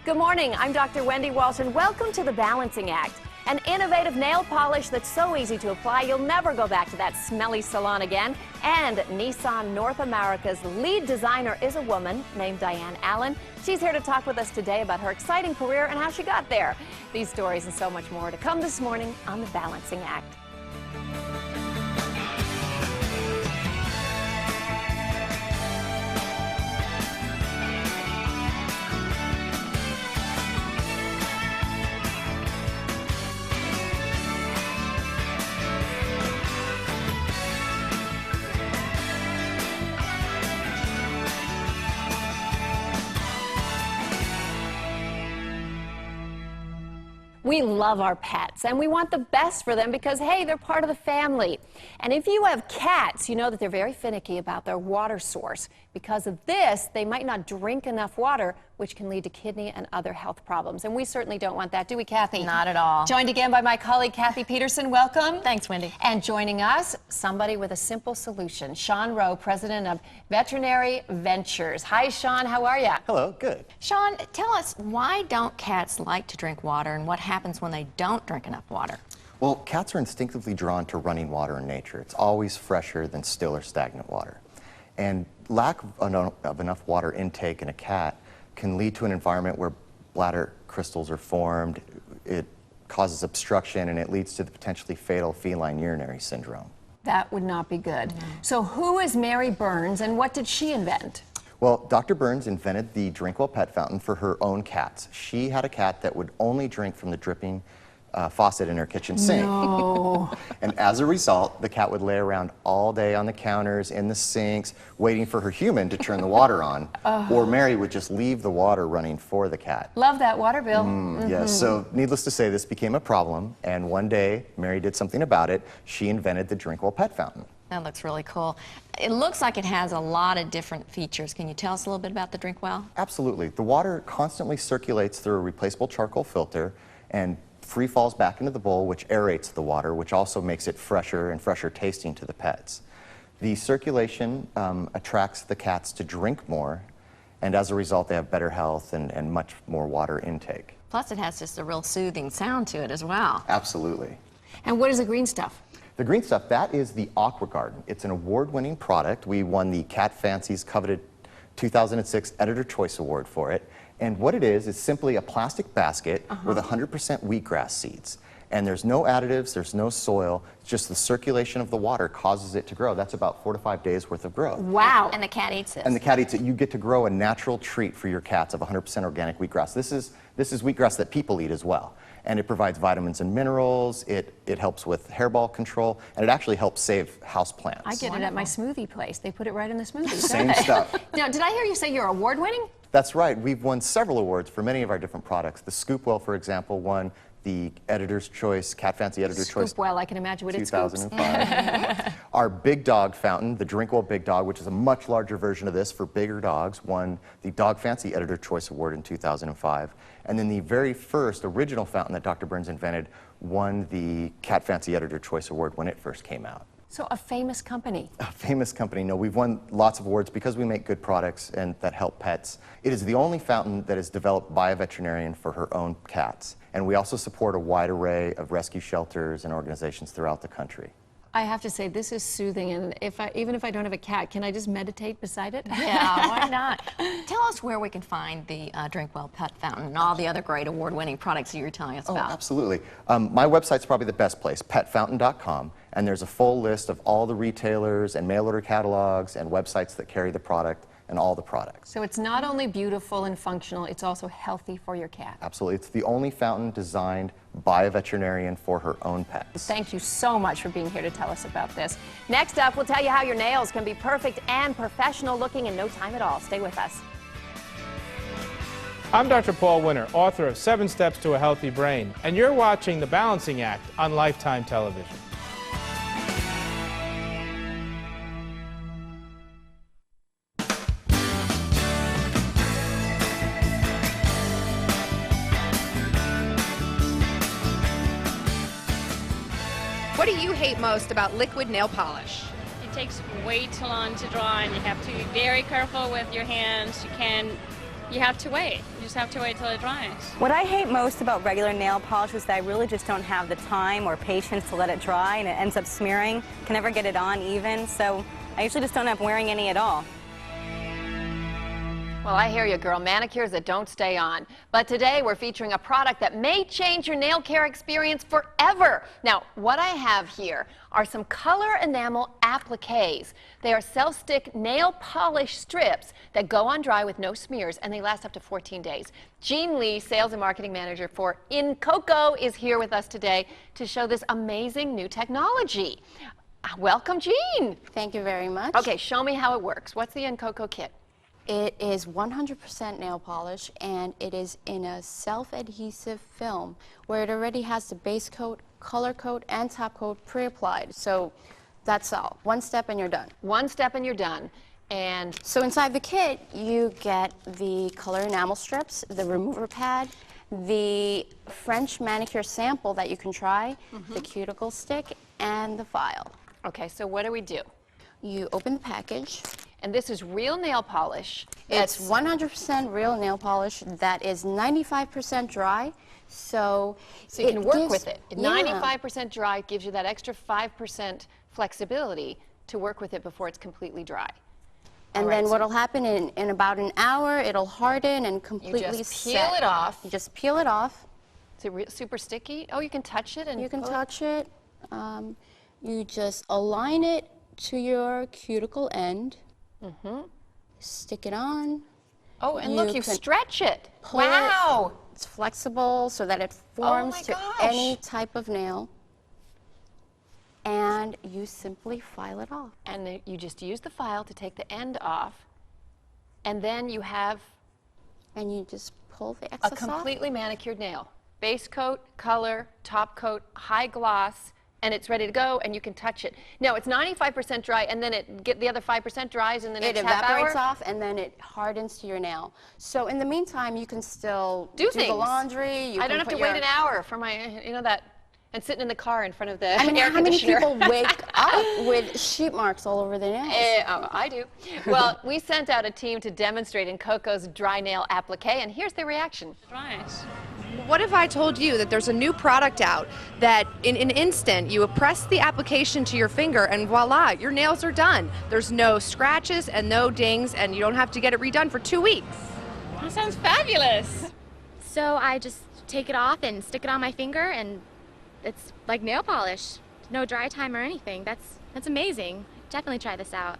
Good morning, I'm Dr. Wendy Walsh, and welcome to The Balancing Act. An innovative nail polish that's so easy to apply you'll never go back to that smelly salon again. And Nissan North America's lead designer is a woman named Diane Allen. She's here to talk with us today about her exciting career and how she got there. These stories and so much more to come this morning on The Balancing Act. We love our pets, and we want the best for them because, hey, they're part of the family. And if you have cats, you know that they're very finicky about their water source. Because of this, they might not drink enough water, which can lead to kidney and other health problems. And we certainly don't want that, do we, Kathy? Not at all. Joined again by my colleague, Kathy Peterson. Welcome. Thanks, Wendy. And joining us, somebody with a simple solution, Sean Rowe, president of Veterinary Ventures. Hi, Sean. How are you? Hello. Good. Sean, tell us, why don't cats like to drink water, and what happens when they don't drink enough water? Well, cats are instinctively drawn to running water in nature. It's always fresher than still or stagnant water. And lack of enough water intake in a cat can lead to an environment where bladder crystals are formed. It causes obstruction, and it leads to the potentially fatal feline urinary syndrome. That would not be good. So who is Mary Burns, and what did she invent? Well, Dr. Burns invented the Drinkwell Pet Fountain for her own cats. She had a cat that would only drink from the dripping faucet in her kitchen sink. No. And as a result, the cat would lay around all day on the counters, in the sinks, waiting for her human to turn the water on. Or Mary would just leave the water running for the cat. Love that water bill. Yes, so needless to say, this became a problem. And one day, Mary did something about it. She invented the Drinkwell Pet Fountain. That looks really cool. It looks like it has a lot of different features. Can you tell us a little bit about the Drinkwell? Absolutely. The water constantly circulates through a replaceable charcoal filter and free falls back into the bowl, which aerates the water, which also makes it fresher and fresher tasting to the pets. The circulation attracts the cats to drink more, and as a result, they have better health and much more water intake. Plus, it has just a real soothing sound to it as well. Absolutely. And what is the green stuff? The green stuff, that is the Aqua Garden. It's an award-winning product. We won the Cat Fancy's coveted 2006 Editor Choice Award for it. And what it is simply a plastic basket with 100% wheatgrass seeds. And there's no additives, there's no soil, just the circulation of the water causes it to grow. That's about 4 to 5 days worth of growth. Wow. And the cat eats it. And the cat eats it. You get to grow a natural treat for your cats of 100% organic wheatgrass. This is wheatgrass that people eat as well. And it provides vitamins and minerals, it helps with hairball control, and it actually helps save houseplants. I get it at my smoothie place. They put it right in the smoothie. Same stuff. Now, did I hear you say you're award-winning? That's right. We've won several awards for many of our different products. The Scoopwell, for example, won the Editor's Choice, Cat Fancy Editor's Choice. Scoopwell, I can imagine what it scoops. 2005. Our Big Dog Fountain, the Drinkwell Big Dog, which is a much larger version of this for bigger dogs, won the Dog Fancy Editor's Choice Award in 2005. And then the very first original fountain that Dr. Burns invented won the Cat Fancy Editor's Choice Award when it first came out. So a famous company. A famous company. No, we've won lots of awards because we make good products and that help pets. It is the only fountain that is developed by a veterinarian for her own cats. And we also support a wide array of rescue shelters and organizations throughout the country. I have to say, this is soothing, and even if I don't have a cat, can I just meditate beside it? Yeah, why not? Tell us where we can find the Drinkwell Pet Fountain and all the other great award-winning products that you're telling us about. Oh, absolutely. My website's probably the best place, petfountain.com, and there's a full list of all the retailers and mail order catalogs and websites that carry the product and all the products. So it's not only beautiful and functional, it's also healthy for your cat. Absolutely. It's the only fountain designed by a veterinarian for her own pets. Thank you so much for being here to tell us about this. Next up, we'll tell you how your nails can be perfect and professional looking in no time at all. Stay with us. I'm Dr. Paul Winter, author of 7 Steps to a Healthy Brain, and you're watching The Balancing Act on Lifetime Television. What do you hate most about liquid nail polish? It takes way too long to draw, and you have to be very careful with your hands. You can you have to wait. You just have to wait till it dries. What I hate most about regular nail polish is that I really just don't have the time or patience to let it dry, and it ends up smearing. Can never get it on even, so I usually just don't end up wearing any at all. Well, I hear you, girl. Manicures that don't stay on. But today we're featuring a product that may change your nail care experience forever. Now, what I have here are some color enamel appliques. They are self-stick nail polish strips that go on dry with no smears, and they last up to 14 days. Jean Lee, Sales and Marketing Manager for INCOCO, is here with us today to show this amazing new technology. Welcome, Jean. Thank you very much. Okay, show me how it works. What's the INCOCO kit? It is 100% nail polish, and it is in a self-adhesive film where it already has the base coat, color coat, and top coat pre-applied. So that's all. One step and you're done. One step and you're done. And so inside the kit, you get the color enamel strips, the remover pad, the French manicure sample that you can try, the cuticle stick, and the file. Okay, so what do we do? You open the package. And this is real nail polish. It's 100% real nail polish that is 95% dry, so you can work with it. Yeah. 95% dry gives you that extra 5% flexibility to work with it before it's completely dry. And then what'll happen in about an hour, it'll harden and completely You just peel it off. You just peel it off. Is it super sticky? Oh, you can touch it and you can touch it. You just align it to your cuticle end. Stick it on. Oh, and look, you stretch it. Wow! It's flexible so that it forms to any type of nail. And you simply file it off. And you just use the file to take the end off. And then you have... And you just pull the excess off. A completely manicured nail. Base coat, color, top coat, high gloss, and it's ready to go, and you can touch it. Now, it's 95% dry, and then the other 5% dries, and then it evaporates off, and then it hardens to your nail. So in the meantime, you can still do the laundry. I don't have to wait an hour for my, and sitting in the car in front of the air conditioner. How many people wake up with sheet marks all over their nails? I do. Well, we sent out a team to demonstrate INCOCO's dry nail applique, and here's their reaction. Right. What if I told you that there's a new product out that in an instant you press the application to your finger and voila, your nails are done. There's no scratches and no dings, and you don't have to get it redone for 2 weeks. That sounds fabulous. So I just take it off and stick it on my finger, and it's like nail polish. No dry time or anything. That's amazing. Definitely try this out.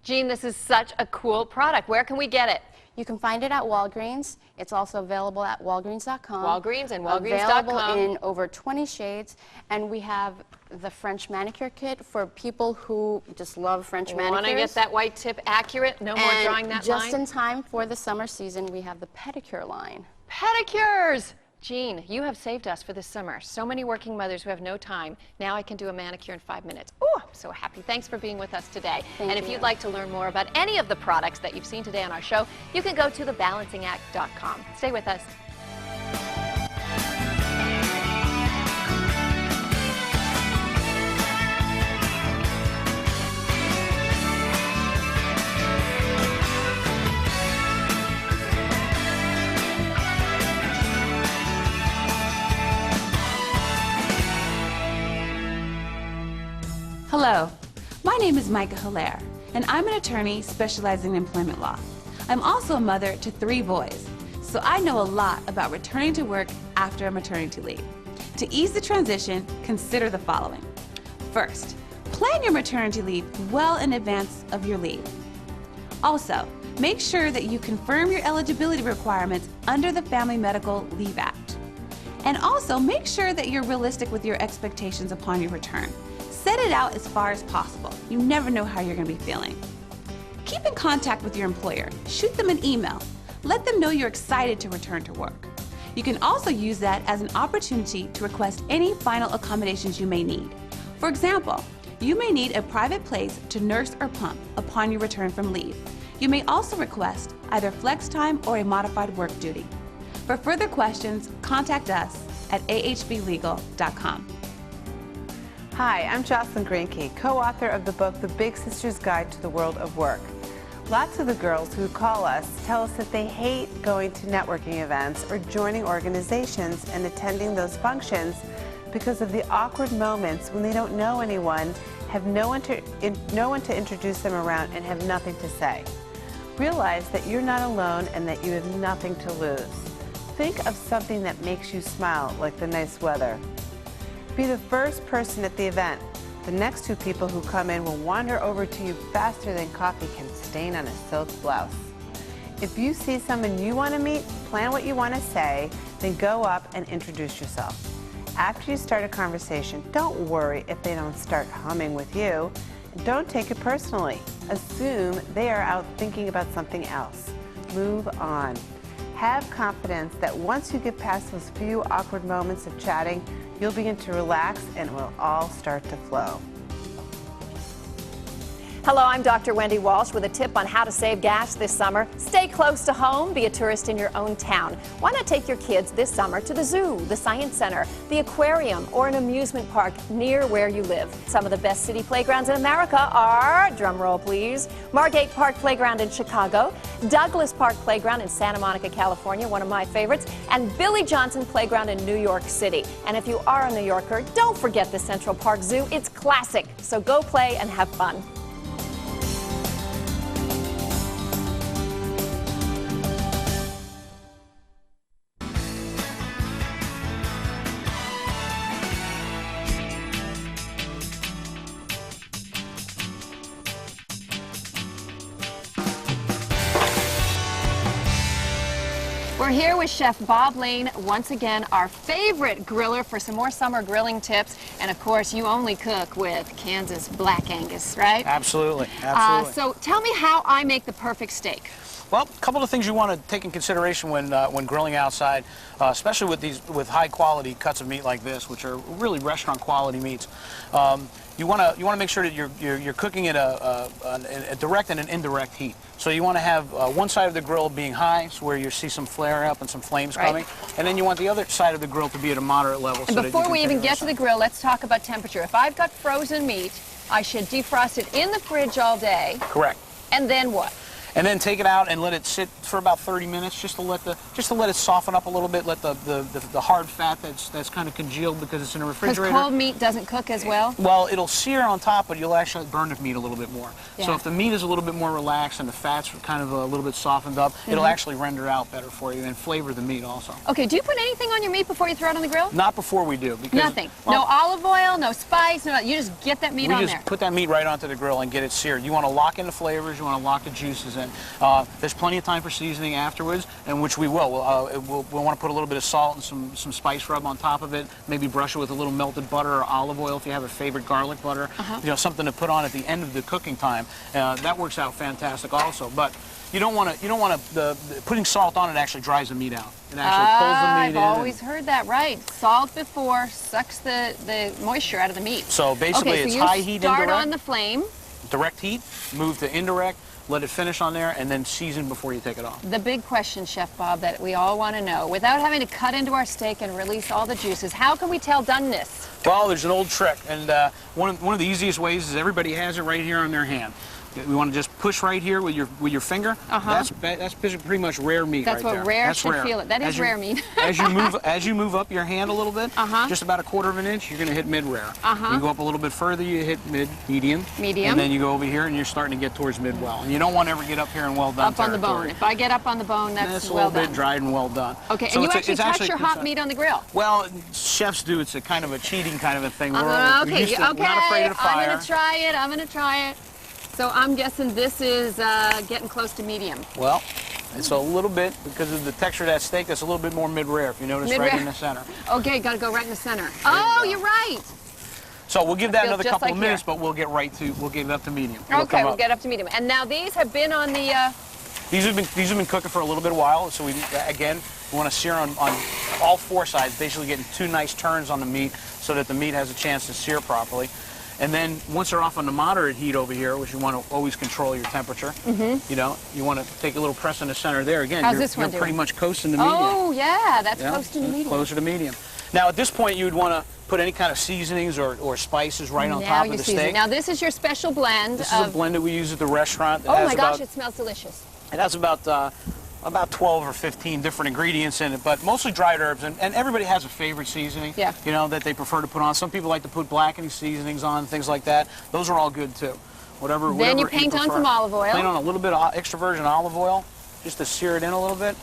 Jean, this is such a cool product. Where can we get it? You can find it at Walgreens. It's also available at Walgreens.com. Walgreens and Walgreens.com. Available in over 20 shades. And we have the French manicure kit for people who just love French manicures. Want to get that white tip accurate? No more drawing that line? Just in time for the summer season, we have the pedicure line. Pedicures! Jean, you have saved us for this summer. So many working mothers who have no time. Now I can do a manicure in 5 minutes. Oh, I'm so happy. Thanks for being with us today. Thank and if you. you'd like to learn more about any of the products that you've seen today on our show, you can go to thebalancingact.com. Stay with us. Hello, my name is Micah Hilaire, and I'm an attorney specializing in employment law. I'm also a mother to 3 boys, so I know a lot about returning to work after a maternity leave. To ease the transition, consider the following. First, plan your maternity leave well in advance of your leave. Also, make sure that you confirm your eligibility requirements under the Family Medical Leave Act. And also, make sure that you're realistic with your expectations upon your return. Set it out as far as possible. You never know how you're going to be feeling. Keep in contact with your employer. Shoot them an email. Let them know you're excited to return to work. You can also use that as an opportunity to request any final accommodations you may need. For example, you may need a private place to nurse or pump upon your return from leave. You may also request either flex time or a modified work duty. For further questions, contact us at ahblegal.com. Hi, I'm Jocelyn Greenkey, co-author of the book, The Big Sister's Guide to the World of Work. Lots of the girls who call us tell us that they hate going to networking events or joining organizations and attending those functions because of the awkward moments when they don't know anyone, have no one to introduce them around, and have nothing to say. Realize that you're not alone and that you have nothing to lose. Think of something that makes you smile, like the nice weather. Be the first person at the event. The next two people who come in will wander over to you faster than coffee can stain on a silk blouse. If you see someone you want to meet, plan what you want to say, then go up and introduce yourself. After you start a conversation, don't worry if they don't start humming with you. Don't take it personally. Assume they are out thinking about something else. Move on. Have confidence that once you get past those few awkward moments of chatting, you'll begin to relax and it will all start to flow. Hello, I'm Dr. Wendy Walsh with a tip on how to save gas this summer. Stay close to home, be a tourist in your own town. Why not take your kids this summer to the zoo, the science center, the aquarium, or an amusement park near where you live? Some of the best city playgrounds in America are, drum roll please, Margate Park Playground in Chicago, Douglas Park Playground in Santa Monica, California, one of my favorites, and Billy Johnson Playground in New York City. And if you are a New Yorker, don't forget the Central Park Zoo. It's classic, so go play and have fun. We're here with Chef Bob Lane, once again our favorite griller, for some more summer grilling tips. And of course, you only cook with Kansas Black Angus, right? Absolutely, absolutely. So tell me how I make the perfect steak. Well, a couple of things you want to take in consideration when grilling outside, especially with high quality cuts of meat like this, which are really restaurant quality meats. You want to make sure that you're cooking at a direct and an indirect heat. So you want to have one side of the grill being high, so where you see some flare up and some flames coming, and then you want the other side of the grill to be at a moderate level. And before we even get to the grill, let's talk about temperature. If I've got frozen meat, I should defrost it in the fridge all day. Correct. And then what? And then take it out and let it sit for about 30 minutes, just to let it soften up a little bit. Let the hard fat that's kind of congealed because it's in a refrigerator. Because cold meat doesn't cook as well. Well, it'll sear on top, but you'll actually burn the meat a little bit more. Yeah. So if the meat is a little bit more relaxed and the fat's kind of a little bit softened up, it'll actually render out better for you and flavor the meat also. Okay. Do you put anything on your meat before you throw it on the grill? Not before we do. Because, nothing. Well, no olive oil, no spice, no. You just get that meat on there. We just put that meat right onto the grill and get it seared. You want to lock in the flavors. You want to lock the juices in. There's plenty of time for seasoning afterwards, and which we will. We'll want to put a little bit of salt and some spice rub on top of it. Maybe brush it with a little melted butter or olive oil if you have a favorite garlic butter. You know, something to put on at the end of the cooking time. That works out fantastic also. But you don't want to. Putting salt on it actually dries the meat out. It actually pulls the meat in. I've always heard that. Right. Salt before sucks the moisture out of the meat. So basically, okay, it's high heat indirect. Start on the flame. Direct heat. Move to indirect. Let it finish on there, and then season before you take it off. The big question, Chef Bob, that we all want to know, without having to cut into our steak and release all the juices, how can we tell doneness? Well, there's an old trick, and one of the easiest ways is everybody has it right here on their hand. We want to just push right here with your finger. That's pretty much rare meat. That's right what there. Rare That's should rare. feel it. That is rare meat. as you move up your hand a little bit, just about a quarter of an inch, you're going to hit mid-rare. You go up a little bit further, you hit medium, and then you go over here and you're starting to get towards mid-well. And you don't want to ever get up here and well done. Up on the bone. If I get up on the bone, that's well done. a little bit dried and well done. Okay, so and you actually touch your hot meat on the grill. Well, chefs do. It's a kind of a cheating kind of a thing. Okay, we're not afraid of the fire. I'm going to try it. I'm going to try it. So I'm guessing this is getting close to medium. Well, it's a little bit, because of the texture of that steak, that's a little bit more mid-rare, if you notice, right in the center. Okay, got to go right in the center. Oh, you're right. So we'll give that another couple of minutes, but we'll get it up to medium. Okay, we'll get up to medium. And now these have been on the... These have been cooking for a little bit of while, so we want to sear on all four sides, basically getting two nice turns on the meat so that the meat has a chance to sear properly. And then once they're off on the moderate heat over here, which you want to always control your temperature, you know, you want to take a little press in the center there. Again, you're pretty much coasting to medium. Oh, yeah, that's close to medium. Closer to medium. Now at this point you would want to put any kind of seasonings or spices right on top of the steak. Now this is your special blend. This is a blend that we use at the restaurant. Oh my gosh, it smells delicious. It has about 12 or 15 different ingredients in it, but mostly dried herbs, and everybody has a favorite seasoning, you know, that they prefer to put on. Some people like to put blackening seasonings on, things like that. Those are all good too. Whatever. Then you paint on some olive oil. Paint on a little bit of extra virgin olive oil, just to sear it in a little bit.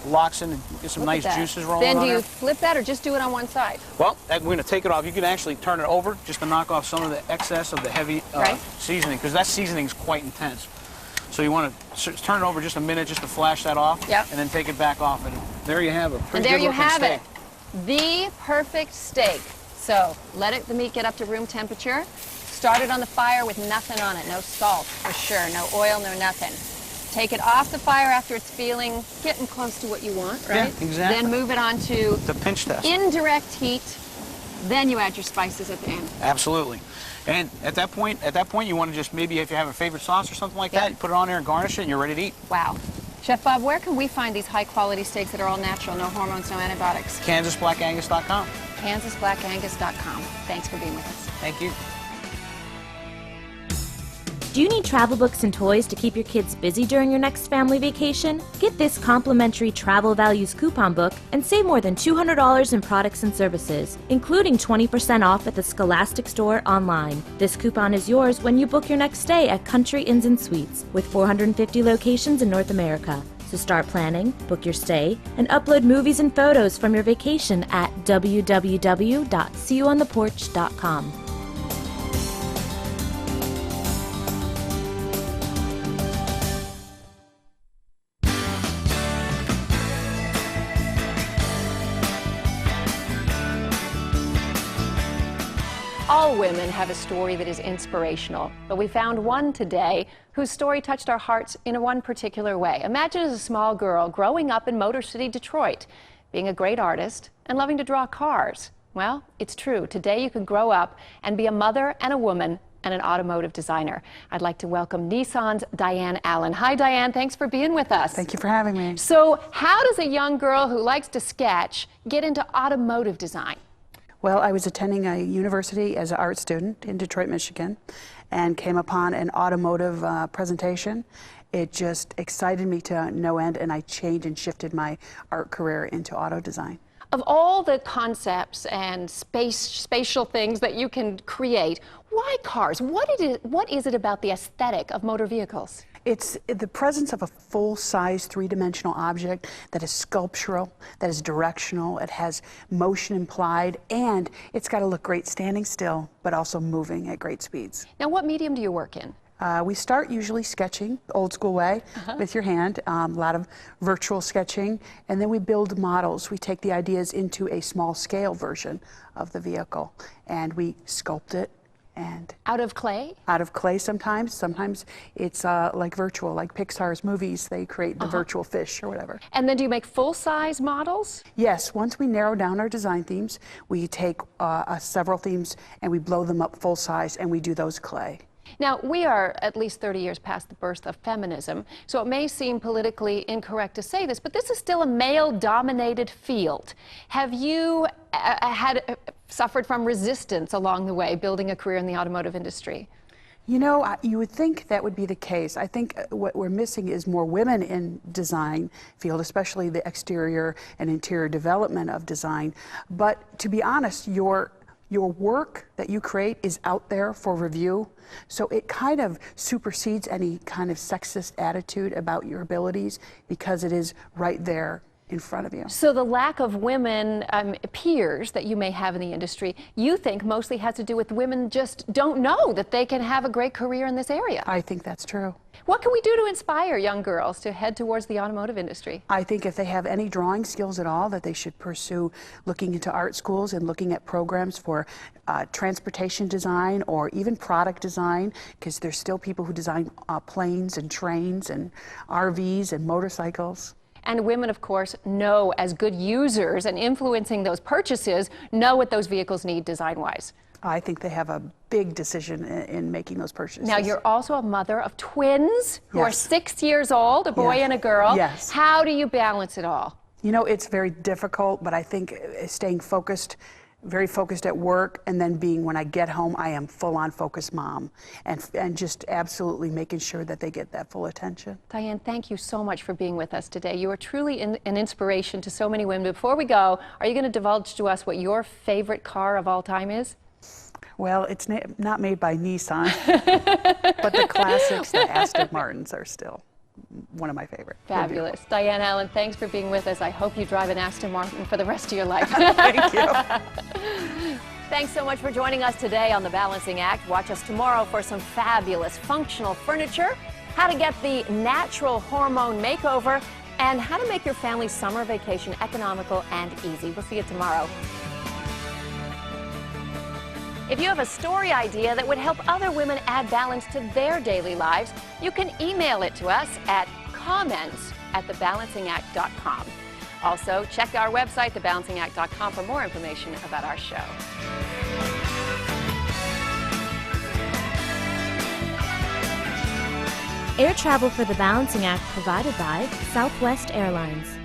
Locks in and get some nice juices rolling on Then do you there. flip that or just do it on one side? Well, we're going to take it off. You can actually turn it over just to knock off some of the excess of the heavy seasoning, because that seasoning is quite intense. So you want to turn it over just a minute just to flash that off, and then take it back off. And there you have it. And there you have it. The perfect steak. So let the meat get up to room temperature. Start it on the fire with nothing on it. No salt, for sure. No oil, no nothing. Take it off the fire after it's getting close to what you want, right? Yeah, exactly. Then move it on to the pinch test. Indirect heat. Then you add your spices at the end. Absolutely. And at that point, you want to just maybe, if you have a favorite sauce or something like that, you put it on there and garnish it, and you're ready to eat. Wow. Chef Bob, where can we find these high-quality steaks that are all natural, no hormones, no antibiotics? KansasBlackAngus.com. KansasBlackAngus.com. Thanks for being with us. Thank you. Do you need travel books and toys to keep your kids busy during your next family vacation? Get this complimentary Travel Values coupon book and save more than $200 in products and services, including 20% off at the Scholastic store online. This coupon is yours when you book your next stay at Country Inns and Suites, with 450 locations in North America. So start planning, book your stay, and upload movies and photos from your vacation at www.seeyouontheporch.com. All women have a story that is inspirational, but we found one today whose story touched our hearts in one particular way. Imagine as a small girl growing up in Motor City, Detroit, being a great artist and loving to draw cars. Well, it's true. Today you can grow up and be a mother and a woman and an automotive designer. I'd like to welcome Nissan's Diane Allen. Hi, Diane. Thanks for being with us. Thank you for having me. So how does a young girl who likes to sketch get into automotive design? Well, I was attending a university as an art student in Detroit, Michigan, and came upon an automotive presentation. It just excited me to no end, and I changed and shifted my art career into auto design. Of all the concepts and spatial things that you can create, why cars? What is it about the aesthetic of motor vehicles? It's the presence of a full-size three-dimensional object that is sculptural, that is directional, it has motion implied, and it's got to look great standing still, but also moving at great speeds. Now, what medium do you work in? We start usually sketching, old school way, with your hand, a lot of virtual sketching, and then we build models. We take the ideas into a small scale version of the vehicle, and we sculpt it. And out of clay? Out of clay sometimes. Sometimes it's like virtual, like Pixar's movies, they create the virtual fish or whatever. And then do you make full-size models? Yes, once we narrow down our design themes, we take several themes and we blow them up full size and we do those clay. Now, we are at least 30 years past the birth of feminism, so it may seem politically incorrect to say this, but this is still a male-dominated field. Have you suffered from resistance along the way, building a career in the automotive industry? You know, you would think that would be the case. I think what we're missing is more women in design field, especially the exterior and interior development of design. But to be honest, your work that you create is out there for review, so it kind of supersedes any kind of sexist attitude about your abilities because it is right there in front of you. So the lack of women peers that you may have in the industry, you think mostly has to do with women just don't know that they can have a great career in this area? I think that's true. What can we do to inspire young girls to head towards the automotive industry? I think if they have any drawing skills at all, that they should pursue looking into art schools and looking at programs for transportation design or even product design, because there's still people who design planes and trains and RVs and motorcycles. And women, of course, know as good users and influencing those purchases, know what those vehicles need design-wise. I think they have a big decision in making those purchases. Now, you're also a mother of twins who are 6 years old, a boy and a girl. Yes. How do you balance it all? You know, it's very difficult, but I think staying focused, very focused at work, and then being, when I get home, I am full-on focused mom, and just absolutely making sure that they get that full attention. Diane, thank you so much for being with us today. You are truly an inspiration to so many women. Before we go, are you going to divulge to us what your favorite car of all time is? Well, it's not made by Nissan, but the classics, the Aston Martins, are still one of my favorite. Fabulous. Diane Allen, thanks for being with us. I hope you drive an Aston Martin for the rest of your life. Thank you. Thanks so much for joining us today on The Balancing Act. Watch us tomorrow for some fabulous functional furniture, how to get the natural hormone makeover, and how to make your family's summer vacation economical and easy. We'll see you tomorrow. If you have a story idea that would help other women add balance to their daily lives, you can email it to us at comments@thebalancingact.com. Also, check our website, thebalancingact.com, for more information about our show. Air travel for The Balancing Act provided by Southwest Airlines.